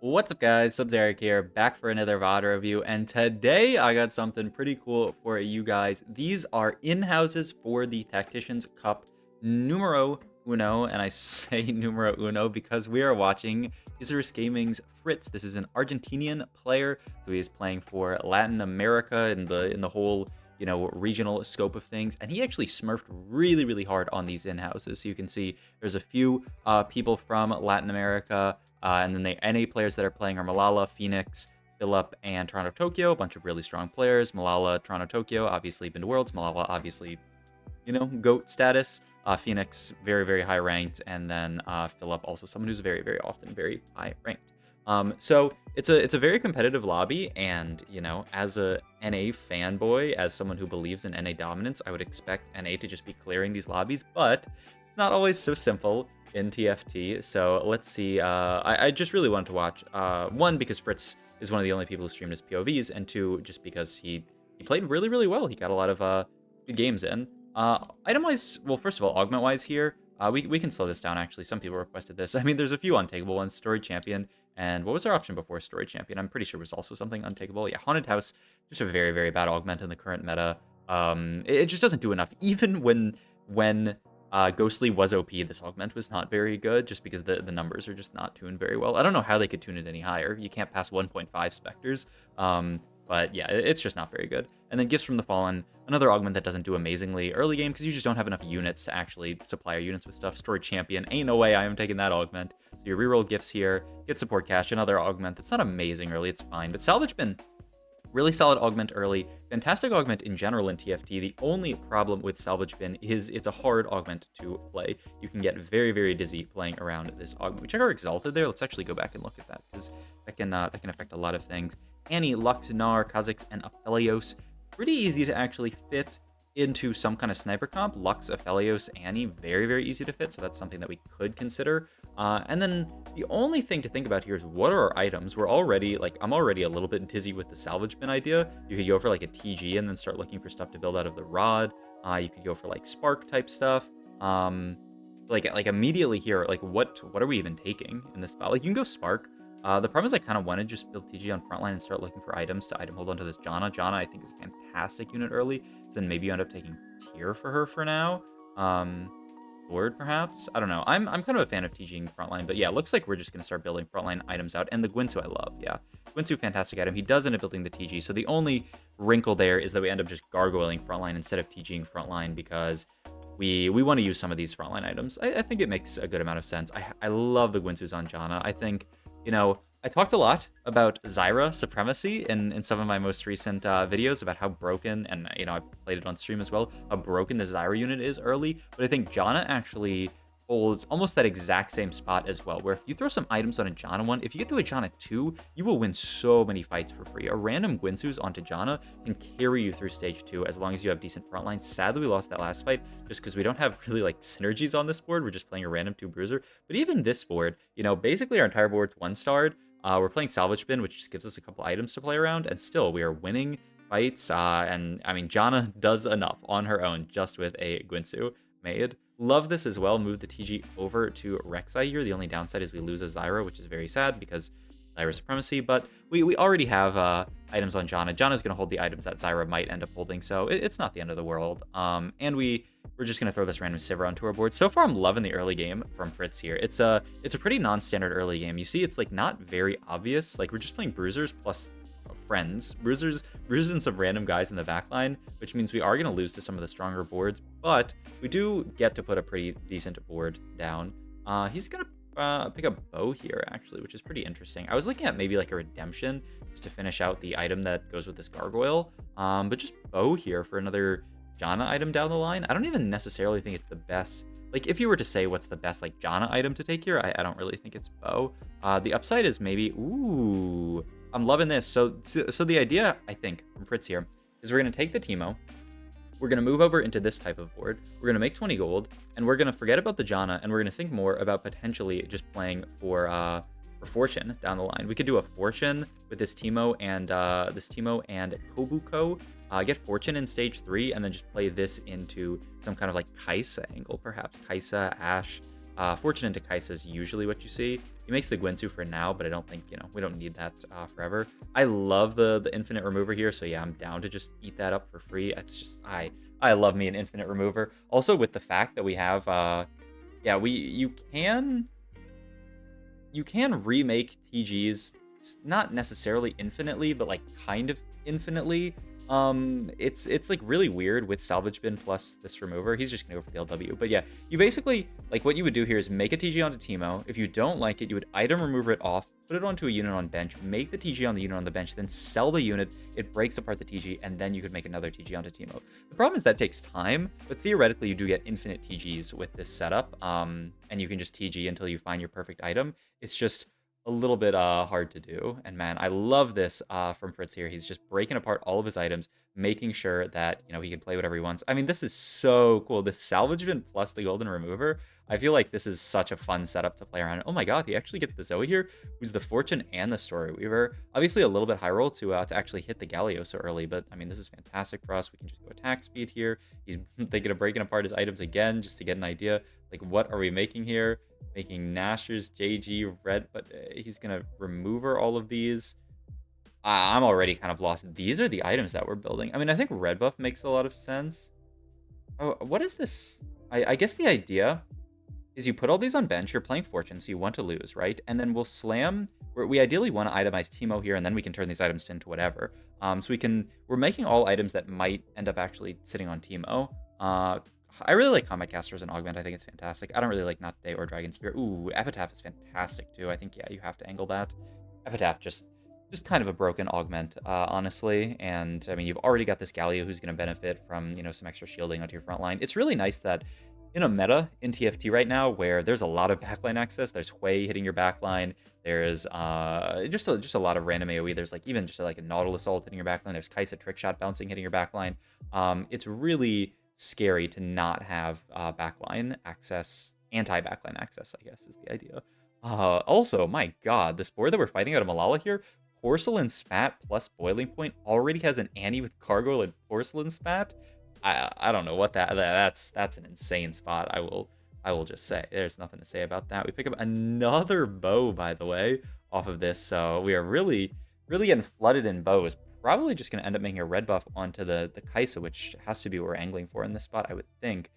What's up, guys? Sub-Zeric here, back for another VOD review, and today I got something pretty cool for you guys. These are in-houses for the Tacticians Cup numero uno, and I say numero uno because we are watching Isurus Gaming's Fritz. This is an Argentinian player, so he is playing for Latin America in the whole regional scope of things, and he actually smurfed really hard on these in-houses. So you can see there's a few people from Latin America. And then the NA players that are playing are Malala, Phoenix, Philip, and Toronto Tokyo. A bunch of really strong players. Malala, Toronto Tokyo, obviously been to Worlds. Malala, obviously, GOAT status. Phoenix, very high ranked. And then Philip, also someone who's very often very high ranked. So it's a very competitive lobby, and as a NA fanboy, as someone who believes in NA dominance, I would expect NA to just be clearing these lobbies, but not always so simple in TFT. So let's see. I just really wanted to watch. One, because Fritz is one of the only people who streamed his POVs, and two, just because he played really well. He got a lot of good games in. Item-wise, well, first of all, augment-wise here, we can slow this down, actually. Some people requested this. I mean, there's a few untakeable ones. Story Champion, and what was our option before Story Champion? I'm pretty sure it was also something untakeable. Yeah, Haunted House, just a very bad augment in the current meta. It just doesn't do enough. Even when Ghostly was OP, this augment was not very good, just because the numbers are just not tuned very well. I don't know how they could tune it any higher. You can't pass 1.5 Spectres. But yeah, it's just not very good. And then Gifts from the Fallen, another augment that doesn't do amazingly early game because you just don't have enough units to actually supply your units with stuff. Story Champion, ain't no way I am taking that augment. So your reroll gifts here, get support cash, another augment that's not amazing early, it's fine. But Salvage Bin, really solid augment early, fantastic augment in general in TFT. The only problem with Salvage Bin is it's a hard augment to play. You can get very dizzy playing around this augment. We check our Exalted there. Let's actually go back and look at that, because that can affect a lot of things. Annie, Lux, Nar, Kha'Zix, and Aphelios. Pretty easy to actually fit into some kind of sniper comp. Lux, Aphelios, Annie, very easy to fit, so that's something that we could consider. And then the only thing to think about here is, what are our items? We're already, I'm already a little bit dizzy with the Salvage Bin idea. You could go for like a TG and then start looking for stuff to build out of the rod. You could go for like Spark type stuff. Like immediately here, like what are we even taking in this spot? Like, you can go Spark. The problem is I kind of want to just build TG on frontline and start looking for items to item hold onto this Janna. Janna, I think, is a fantastic unit early. So then maybe you end up taking Tier for her for now. Lord, perhaps? I don't know. I'm kind of a fan of TGing frontline, but yeah, looks like we're just going to start building frontline items out. And the Gwinsu I love, yeah. Gwinsu, fantastic item. He does end up building the TG, so the only wrinkle there is that we end up just gargoyling frontline instead of TGing frontline, because we want to use some of these frontline items. I think it makes a good amount of sense. I love the Gwinsus on Janna. I think, I talked a lot about Zyra supremacy in some of my most recent videos about how broken, and I've played it on stream as well, how broken the Zyra unit is early. But I think Janna actually holds almost that exact same spot as well, where if you throw some items on a Janna 1, if you get to a Janna 2, you will win so many fights for free. A random Gwinsus onto Janna can carry you through stage 2 as long as you have decent frontline. Sadly, we lost that last fight just because we don't have really synergies on this board. We're just playing a random 2 bruiser. But even this board, basically our entire board's 1-starred. We're playing Salvage Bin, which just gives us a couple items to play around, and still we are winning fights. And I mean, Janna does enough on her own just with a Gwinsu made. Love this as well. Move the TG over to Rek'Sai here. The only downside is we lose a Zyra, which is very sad because Zyra supremacy, but we already have items on Janna. Janna's going to hold the items that Zyra might end up holding, so it's not the end of the world. And we're just going to throw this random Sivir onto our board. So far, I'm loving the early game from Fritz here. It's a pretty non-standard early game. You see, it's not very obvious. We're just playing bruisers plus friends. Bruisers and some random guys in the back line, which means we are going to lose to some of the stronger boards, but we do get to put a pretty decent board down. He's going to pick up Bow here, actually, which is pretty interesting. I was looking at maybe a Redemption just to finish out the item that goes with this Gargoyle, but just Bow here for another Janna item down the line. I don't even necessarily think it's the best. If you were to say what's the best Janna item to take here, I don't really think it's Bow. The upside is maybe, ooh, I'm loving this. So the idea, I think, from Fritz here is we're going to take the Teemo. We're going to move over into this type of board. We're going to make 20 gold, and we're going to forget about the Janna, and we're going to think more about potentially just playing for Fortune down the line. We could do a Fortune with this Teemo and Kobuko. Get Fortune in stage 3, and then just play this into some kind of Kai'Sa angle, perhaps. Kai'Sa, Ashe, Fortune into Kaisa is usually what you see. He makes the Guinsu for now, but I don't think, we don't need that forever. I love the infinite remover here, so yeah, I'm down to just eat that up for free. It's just, I love me an infinite remover. Also, with the fact that we have, yeah, you can remake TGs, not necessarily infinitely, but like kind of infinitely. It's like really weird with salvage bin plus this remover. He's just gonna go for the LW. But yeah, you basically, like, what you would do here is make a TG onto Teemo. If you don't like it, you would item remover it off, put it onto a unit on bench, make the TG on the unit on the bench, then sell the unit. It breaks apart the TG, and then you could make another TG onto Teemo. The problem is that takes time, but theoretically you do get infinite TGs with this setup. And you can just TG until you find your perfect item. It's just a little bit hard to do. And man, I love this from Fritz here. He's just breaking apart all of his items, making sure that, he can play whatever he wants. I mean, this is so cool. The salvage bin plus the golden remover. I feel like this is such a fun setup to play around. Oh my god, he actually gets the Zoe here, who's the Fortune and the Story Weaver. Obviously a little bit high roll to actually hit the Galio so early, but I mean, this is fantastic for us. We can just go attack speed here. He's thinking of breaking apart his items again just to get an idea. Like, what are we making here? Making Nashers, JG, Red, but he's going to remover all of these. I'm already kind of lost. These are the items that we're building. I mean, I think red buff makes a lot of sense. Oh, what is this? I guess the idea is you put all these on bench. You're playing Fortune, so you want to lose, right? And then we'll slam. We ideally want to itemize Teemo here, and then we can turn these items into whatever. So we're making all items that might end up actually sitting on Teemo. I really like Combat Caster as an augment. I think it's fantastic. I don't really like Not Today or Dragon Spear. Ooh, Epitaph is fantastic too. I think, yeah, you have to angle that. Epitaph just kind of a broken augment, honestly. And I mean, you've already got this Galio who's going to benefit from, some extra shielding onto your front line. It's really nice that in a meta in TFT right now where there's a lot of backline access, there's Hui hitting your backline, there's just a lot of random AoE, there's like even just like a Nautilus ult hitting your backline, there's Kaisa trickshot bouncing hitting your backline. It's really scary to not have backline access, anti-backline access, I guess is the idea. Also, my god, this board that we're fighting out of Malala here, Porcelain Spat plus Boiling Point already has an Annie with Gargoyle and Porcelain Spat. I don't know what that's an insane spot. I will just say there's nothing to say about that. We pick up another bow, by the way, off of this, so we are really getting flooded in bows. Probably just going to end up making a red buff onto the Kaisa, which has to be what we're angling for in this spot, I would think.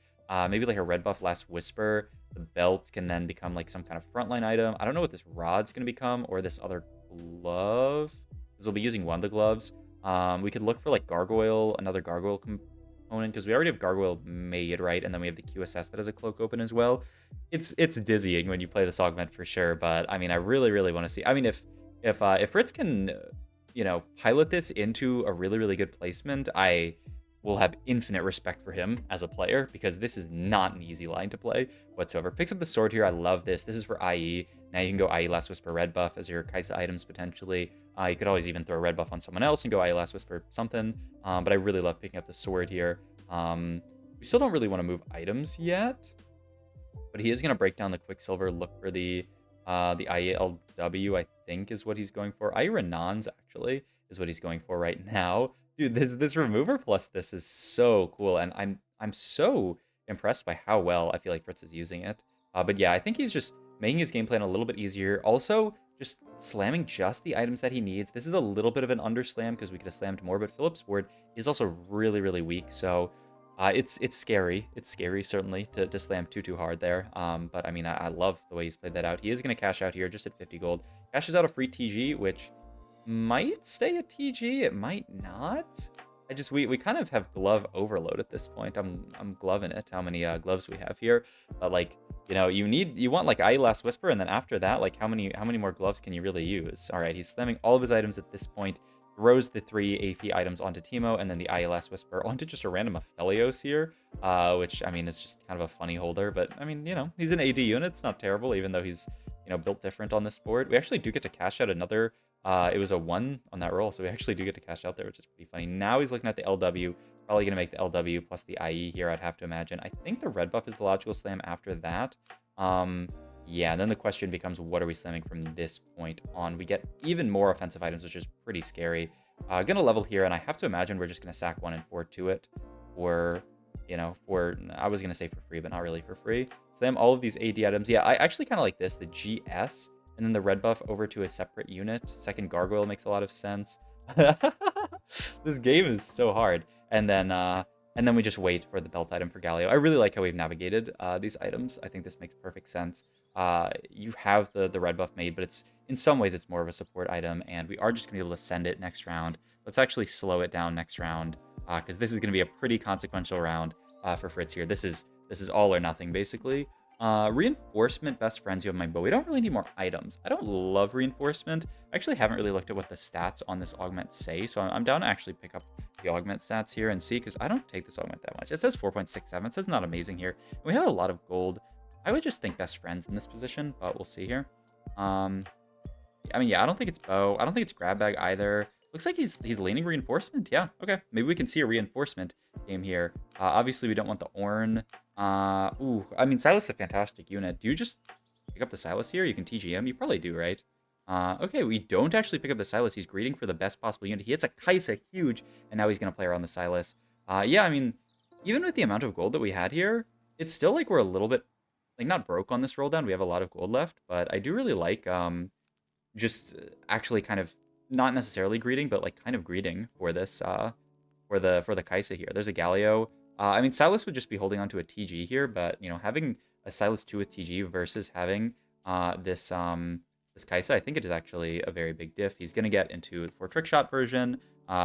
Maybe like a red buff Last Whisper. The belt can then become like some kind of frontline item. I don't know what this rod's going to become, or this other glove, because we'll be using one of the gloves. We could look for like Gargoyle, another Gargoyle component, because we already have Gargoyle made, right? And then we have the QSS that has a cloak open as well. It's dizzying when you play this augment for sure, but I mean, I really want to see. I mean, if Fritz can pilot this into a really good placement, I will have infinite respect for him as a player, because this is not an easy line to play whatsoever. Picks up the sword here. I love this. This is for IE. Now you can go IE Last Whisper red buff as your Kaisa items potentially. You could always even throw a red buff on someone else and go IE Last Whisper something. But I really love picking up the sword here. We still don't really want to move items yet, but he is going to break down the Quicksilver, look for the IELW, I think is what he's going for. Renans actually is what he's going for right now. Dude, this remover plus this is so cool, and I'm so impressed by how well I feel like Fritz is using it. But yeah, I think he's just making his game plan a little bit easier. Also, just slamming just the items that he needs. This is a little bit of an underslam because we could have slammed more, but Philip's ward is also really weak, so it's scary. It's scary, certainly, to slam too hard there. But I mean, I love the way he's played that out. He is going to cash out here just at 50 gold. Cashes out a free TG, which might stay a TG. It might not. We kind of have glove overload at this point. I'm gloving it, how many gloves we have here. But like, you want like IE Last Whisper, and then after that, like how many more gloves can you really use? All right, he's slamming all of his items at this point. Throws the 3 AP items onto Teemo, and then the IE Last Whisper onto just a random Aphelios here, which, I mean, is just kind of a funny holder. But, I mean, he's an AD unit. It's not terrible, even though he's, built different on this board. We actually do get to cash out another. It was a 1 on that roll, so we actually do get to cash out there, which is pretty funny. Now he's looking at the LW. Probably going to make the LW plus the IE here, I'd have to imagine. I think the red buff is the logical slam after that. Yeah, and then the question becomes, what are we slamming from this point on? We get even more offensive items, which is pretty scary. Gonna level here, and I have to imagine we're just gonna sack 1 and 4 to it, or I was gonna say for free, but not really for free. Slam all of these AD items. Yeah, I actually kind of like this, the GS, and then the red buff over to a separate unit. Second Gargoyle makes a lot of sense. This game is so hard. And then we just wait for the belt item for Galio. I really like how we've navigated these items. I think this makes perfect sense. You have the red buff made, but it's in some ways it's more of a support item, and we are just going to be able to send it next round. Let's actually slow it down next round, because this is going to be a pretty consequential round for Fritz here. This is all or nothing, basically. Reinforcement, best friends, you have mine, but we don't really need more items. I don't love reinforcement. I actually haven't really looked at what the stats on this augment say, so I'm down to actually pick up the augment stats here and see, because I don't take this augment that much. It says 4.67. It says not amazing here. We have a lot of gold. I would just think best friends in this position, but we'll see here. I mean, yeah, I don't think it's bow. I don't think it's grab bag either. Looks like he's leaning reinforcement. Yeah, okay. Maybe we can see a reinforcement game here. Obviously, we don't want the Ornn. Ooh, I mean, Silas is a fantastic unit. Do you just pick up the Silas here? You can TG him. You probably do, right? Okay, we don't actually pick up the Silas. He's greeting for the best possible unit. He hits a Kaisa, huge, and now he's going to play around the Silas. Yeah, I mean, even with the amount of gold that we had here, it's still like we're a little bit, like, not broke on this roll down. We have a lot of gold left, but I do really like just actually kind of not necessarily greeting, but like kind of greeting for this for the Kaisa here. There's a Galio. I mean, Silas would just be holding on to a TG here, but you know, having a Silas 2 with TG versus having this Kaisa, I think it is actually a very big diff. He's gonna get into for trick shot version,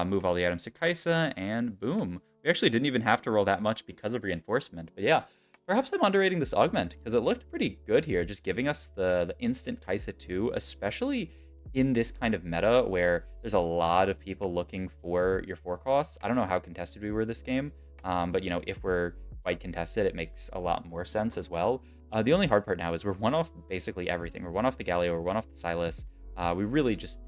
move all the items to Kaisa, and boom. We actually didn't even have to roll that much because of reinforcement. But yeah, perhaps I'm underrating this augment because it looked pretty good here, just giving us the instant Kaisa 2, especially in this kind of meta where there's a lot of people looking for your 4 costs. I don't know how contested we were this game, but you know, if we're quite contested, it makes a lot more sense as well. The only hard part now is we're one off basically everything. We're one off the Galio, we're one off the Silas. We really just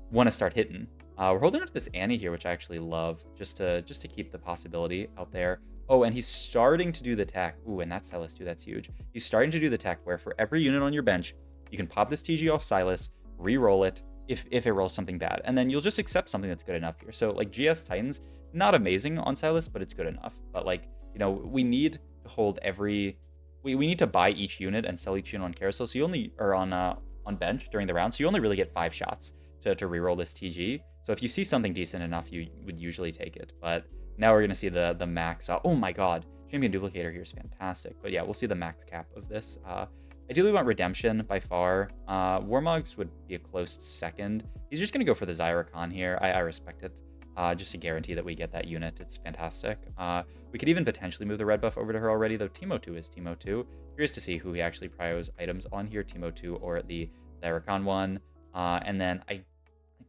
want to start hitting. We're holding on to this Annie here, which I actually love, just to keep the possibility out there. Oh, and he's starting to do the tech. Ooh, and that's Silas too, that's huge. He's starting to do the tech where for every unit on your bench, you can pop this TG off Silas, re-roll it if it rolls something bad, and then you'll just accept something that's good enough here. So like GS Titans, not amazing on Silas, but it's good enough. But like, you know, we need to hold every, we need to buy each unit and sell each unit on carousel. So you only are on bench during the round, so you only really get 5 shots to re-roll this TG. So if you see something decent enough, you would usually take it. But now we're gonna see the max. Oh my god, Champion Duplicator here is fantastic. But yeah, we'll see the max cap of this. Ideally, we want Redemption by far. Warmogs would be a close second. He's just going to go for the Zyra here. I respect it, just to guarantee that we get that unit. It's fantastic. We could even potentially move the red buff over to her already, though Teemo 2 is Teemo 2. Curious to see who he actually prios items on here, Teemo 2 or the Zyra one. And then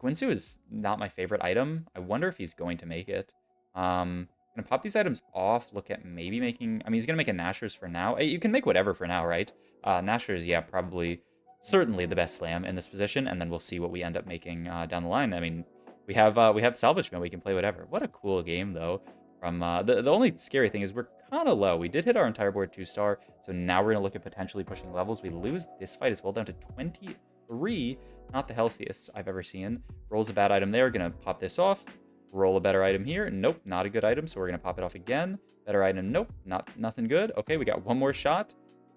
Gwinsu is not my favorite item. I wonder if he's going to make it. I'm going to pop these items off, look at maybe making... I mean, he's going to make a Nashor's for now. You can make whatever for now, right? Nashor's, yeah, probably, certainly the best slam in this position, and then we'll see what we end up making down the line. I mean, we have Salvage, we can play whatever. What a cool game, though. From the only scary thing is we're kind of low. We did hit our entire board 2-star, so now we're going to look at potentially pushing levels. We lose this fight as well, down to 23. Not the healthiest I've ever seen. Rolls a bad item there, going to pop this off. Roll a better item here. Nope, not a good item, so we're going to pop it off again. Better item, nope, nothing good. Okay, we got one more shot.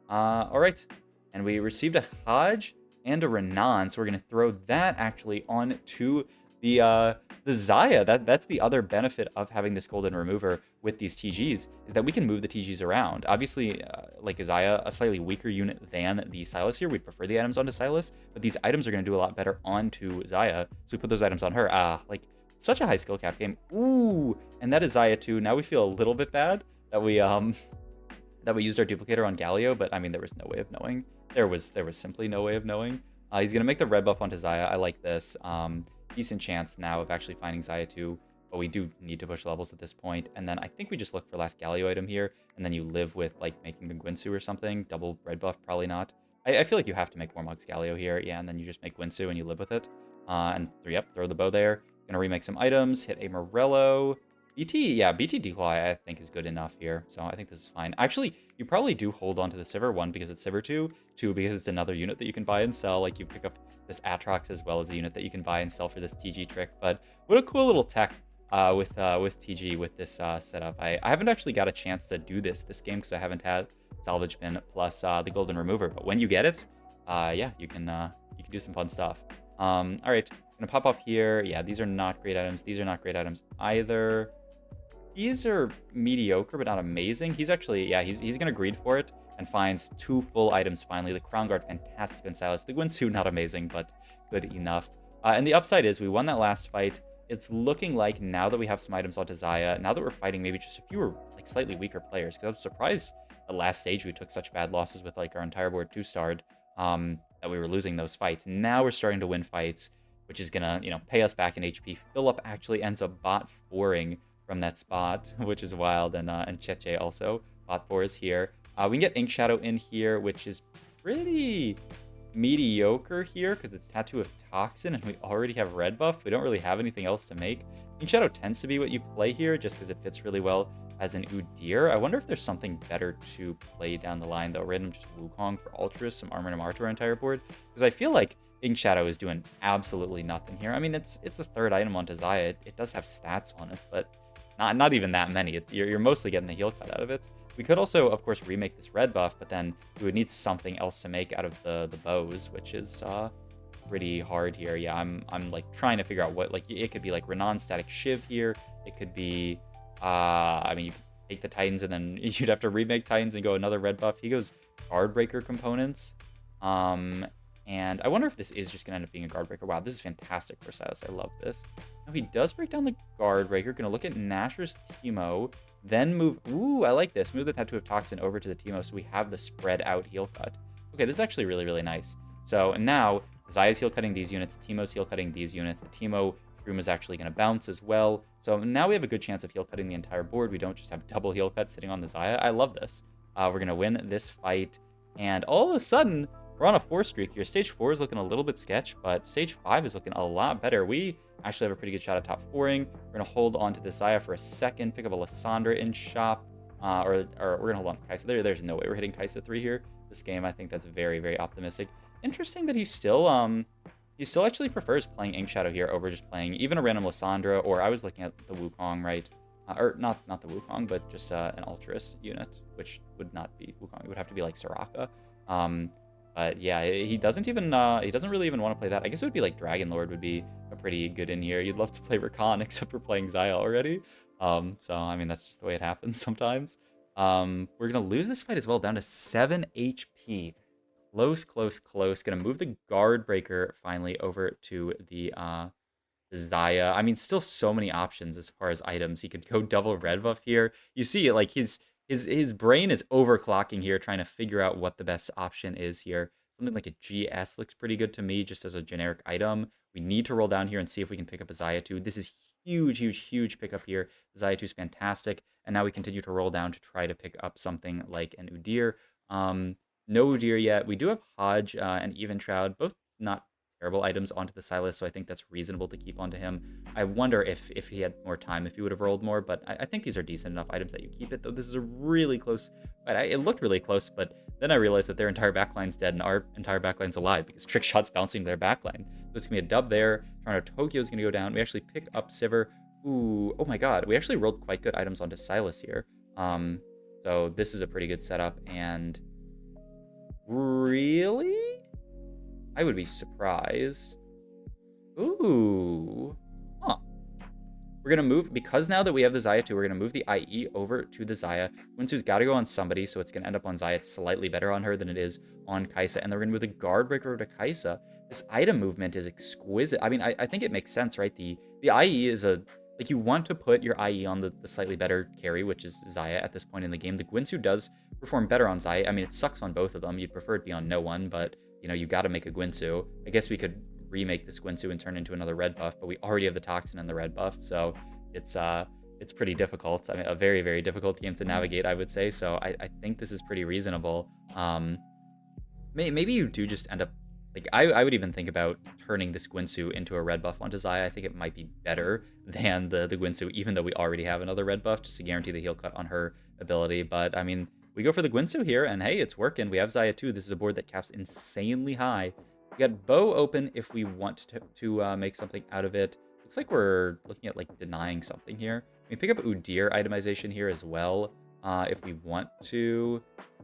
All right, and we received a Hodge and a Renan, so we're going to throw that actually on to the Zaya. That's the other benefit of having this Golden Remover with these TGs, is that we can move the TGs around. Obviously, like Zaya, a slightly weaker unit than the Silas here. We'd prefer the items onto Silas, but these items are going to do a lot better onto Zaya, so we put those items on her. Like, such a high skill cap game. Ooh, and that is Zaya too. Now we feel a little bit bad that we used our duplicator on Galio, but I mean, there was no way of knowing. There was simply no way of knowing. He's gonna make the red buff onto Zaya. I like this. Decent chance now of actually finding Zaya 2, but we do need to push levels at this point. And then I think we just look for last Galio item here, and then you live with like making the Gwinsu or something. Double red buff, probably not. I feel like you have to make Warmog's Galio here, yeah, and then you just make Gwinsu and you live with it. And throw the bow there. Gonna remake some items, hit a Morello. BT, yeah, BT Declaw I think is good enough here, so I think this is fine. Actually, you probably do hold on to the Sivir, 1 because it's Sivir 2, 2 because it's another unit that you can buy and sell. Like, you pick up this Atrox as well as a unit that you can buy and sell for this TG trick. But what a cool little tech with TG with this setup. I haven't actually got a chance to do this game because I haven't had salvage pin plus the golden remover. But when you get it, yeah, you can do some fun stuff. All right, gonna pop off here. Yeah, these are not great items. These are not great items either. These are mediocre, but not amazing. He's actually, yeah, he's gonna greed for it and finds 2 full items finally. The Crown Guard, fantastic on Silas. The Gwynsu, not amazing, but good enough. And the upside is we won that last fight. It's looking like now that we have some items onto Xayah, now that we're fighting maybe just a fewer, like slightly weaker players, because I was surprised at last stage we took such bad losses with like our entire board 2-starred, that we were losing those fights. Now we're starting to win fights, which is gonna, you know, pay us back in HP. Philip actually ends up bot 4ing from that spot, which is wild, and Cheche also bot 4 is here. We can get Ink Shadow in here, which is pretty mediocre here because it's Tattoo of Toxin and we already have red buff. We don't really have anything else to make. Ink Shadow tends to be what you play here just because it fits really well as an Udyr. I wonder if there's something better to play down the line though. Random just Wukong for Ultras, some Armor and Amar to our entire board, because I feel like Ink Shadow is doing absolutely nothing here. I mean, it's the 3rd item onto Xayah. It does have stats on it, but not even that many. You're mostly getting the heal cut out of it. We could also, of course, remake this red buff, but then we would need something else to make out of the bows, which is pretty hard here. Yeah, I'm like trying to figure out what, like, it could be like Renan Static Shiv here. It could be, I mean, you could take the Titans and then you'd have to remake Titans and go another red buff. He goes Guard Breaker components. And I wonder if this is just going to end up being a Guard Breaker. Wow, this is fantastic for Silas. I love this. Now, he does break down the Guard Breaker. Going to look at Nasher's Teemo. Then move... Ooh, I like this. Move the Tattoo of Toxin over to the Teemo so we have the spread out heal cut. Okay, this is actually really, really nice. So now, Xayah's heal cutting these units. Teemo's heal cutting these units. The Teemo Shroom is actually going to bounce as well. So now we have a good chance of heal cutting the entire board. We don't just have double heal cut sitting on the Xayah. I love this. We're going to win this fight. And all of a sudden... we're on a 4 streak here. Stage 4 is looking a little bit sketch, but Stage 5 is looking a lot better. We actually have a pretty good shot at top 4ing. We're going to hold on to this Xayah for a second, pick up a Lissandra in shop, or we're going to hold on to Kaisa. There's no way we're hitting Kaisa 3 here. This game, I think that's very, very optimistic. Interesting that he still actually prefers playing Ink Shadow here over just playing even a random Lissandra, or I was looking at the Wukong, right? Or not the Wukong, but just an Ultrist unit, which would not be Wukong. It would have to be like Soraka. But yeah, he doesn't really even want to play that. I guess it would be like Dragon Lord would be a pretty good in here. You'd love to play Rakan, except for playing Xayah already. So, I mean, that's just the way it happens sometimes. We're going to lose this fight as well, down to 7 HP. Close, close, close. Going to move the Guard Breaker finally over to the Xayah. I mean, still so many options as far as items. He could go double red buff here. You see it, like, his brain is overclocking here, trying to figure out what the best option is here. Something like a GS looks pretty good to me, just as a generic item. We need to roll down here and see if we can pick up a Xayah 2. This is huge, huge, huge pickup here. Xayah 2 is fantastic. And now we continue to roll down to try to pick up something like an Udyr. No Udyr yet. We do have Hodge and Even Shroud, both not terrible items onto the Silas, so I think that's reasonable to keep onto him. I wonder if he had more time, if he would have rolled more, but I think these are decent enough items that you keep it, though this is a really close fight. It looked really close, but then I realized that their entire backline's dead and our entire backline's alive because Trick Shot's bouncing their backline. So it's going to be a dub there. Toronto Tokyo's going to go down. We actually pick up Sivir. Ooh, oh my god. We actually rolled quite good items onto Silas here. So this is a pretty good setup, and really? I would be surprised. Ooh. Huh. We're going to move, because now that we have the Xayah 2, we're going to move the IE over to the Xayah. Winsu's got to go on somebody, so it's going to end up on Xayah. It's slightly better on her than it is on Kaisa. And then we're going to move the Guard Breaker over to Kaisa. This item movement is exquisite. I mean, I think it makes sense, right? The IE is a... like, you want to put your IE on the slightly better carry, which is Xayah at this point in the game. The Gwynsu does perform better on Xayah. I mean, it sucks on both of them. You'd prefer it be on no one, but, you know, you got to make a Gwynsu. I guess we could remake this Gwynsu and turn it into another red buff, but we already have the Toxin and the red buff, so it's pretty difficult. I mean, a very, very difficult game to navigate, I would say, so I think this is pretty reasonable. Maybe you do just end up... like, I would even think about turning this Gwynsu into a red buff onto Xayah. I think it might be better than the Gwynsu, even though we already have another red buff, just to guarantee the heal cut on her ability. But, I mean, we go for the Gwynsu here, and hey, it's working. We have Xayah 2. This is a board that caps insanely high. We got Bow open if we want to make something out of it. Looks like we're looking at, like, denying something here. We pick up Udyr itemization here as well, if we want to.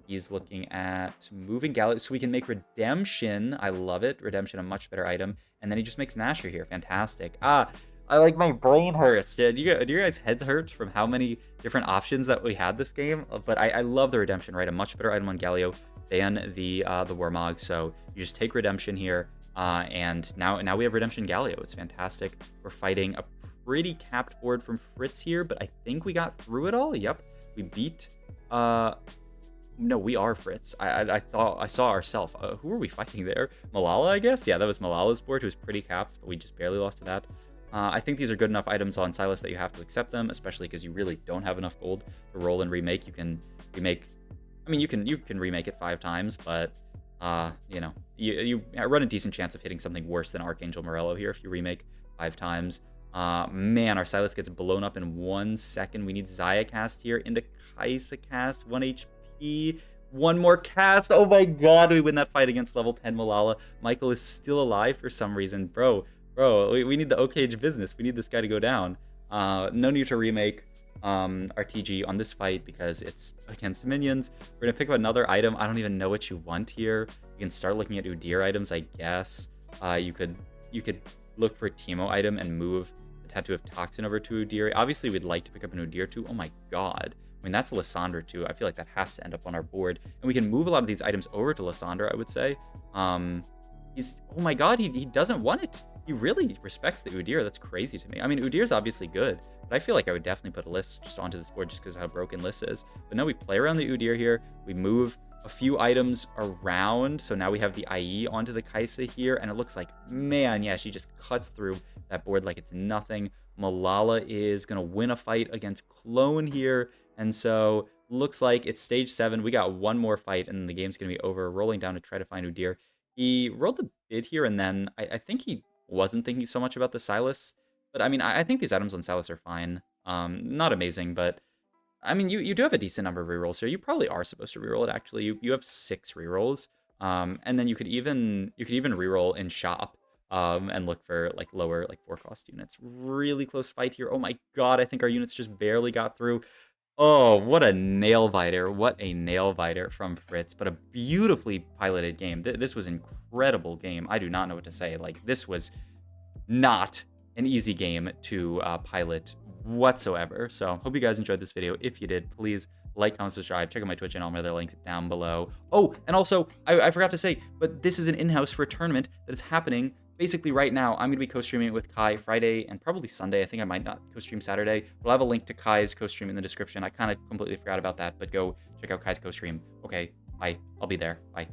He's looking at moving Gallo, so we can make Redemption. I love it. Redemption, a much better item. And then he just makes Nasher here. Fantastic. Ah, I like my brain hurts. Do you guys heads hurt from how many different options that we had this game? But I love the Redemption, right? A much better item on Galio than the Warmog. So you just take Redemption here. And now we have Redemption Galio. It's fantastic. We're fighting a pretty capped board from Fritz here, but I think we got through it all. Yep. We beat... No, we are Fritz. I thought I saw ourselves. Who were we fighting there? Malala, I guess? Yeah, that was Malala's board, who was pretty capped, but we just barely lost to that. I think these are good enough items on Silas that you have to accept them, especially because you really don't have enough gold to roll and remake. You can remake... I mean, you can remake it 5 times, but, you know, you run a decent chance of hitting something worse than Archangel Morello here if you remake 5 times. Man, our Silas gets blown up in 1 second. We need Zaya cast here into Kaisa cast, 1 HP. One more cast. Oh my god, we win that fight against level 10 Malala. Michael is still alive for some reason. Bro, we need the OKage business. We need this guy to go down. No need to remake our TG on this fight because it's against minions. We're gonna pick up another item. I don't even know what you want here. You can start looking at Udyr items, I guess. You could look for a Teemo item and move the Tattoo of Toxin over to Udyr. Obviously, we'd like to pick up an Udyr too. Oh my god. I mean, that's Lysandra too. I feel like that has to end up on our board. And we can move a lot of these items over to Lysandra, I would say. Oh my god, he doesn't want it. He really respects the Udyr. That's crazy to me. I mean, Udyr's obviously good, but I feel like I would definitely put a Lys just onto this board just because of how broken Lys is. But no, we play around the Udyr here. We move a few items around. So now we have the IE onto the Kaisa here. And it looks like, man, yeah, she just cuts through that board like it's nothing. Malala is going to win a fight against Clone here. And so looks like it's stage 7. We got one more fight and the game's going to be over. Rolling down to try to find Udyr. He rolled the bid here and then I think he wasn't thinking so much about the Silas. But I mean, I think these items on Silas are fine. Not amazing, but I mean, you do have a decent number of rerolls here. You probably are supposed to reroll it, actually. You have 6 rerolls. And then you could even reroll in shop. And look for like lower, like 4-cost units. Really close fight here. Oh my god, I think our units just barely got through. Oh, what a nail biter. What a nail biter from Fritz. But a beautifully piloted game. This was an incredible game. I do not know what to say. Like, this was not an easy game to pilot whatsoever. So, hope you guys enjoyed this video. If you did, please like, comment, subscribe. Check out my Twitch and all my other links down below. Oh, and also, I forgot to say, but this is an in-house for a tournament that is happening basically right now. I'm going to be co-streaming with Kai Friday and probably Sunday. I think I might not co-stream Saturday. We'll have a link to Kai's co-stream in the description. I kind of completely forgot about that, but go check out Kai's co-stream. Okay, bye. I'll be there. Bye.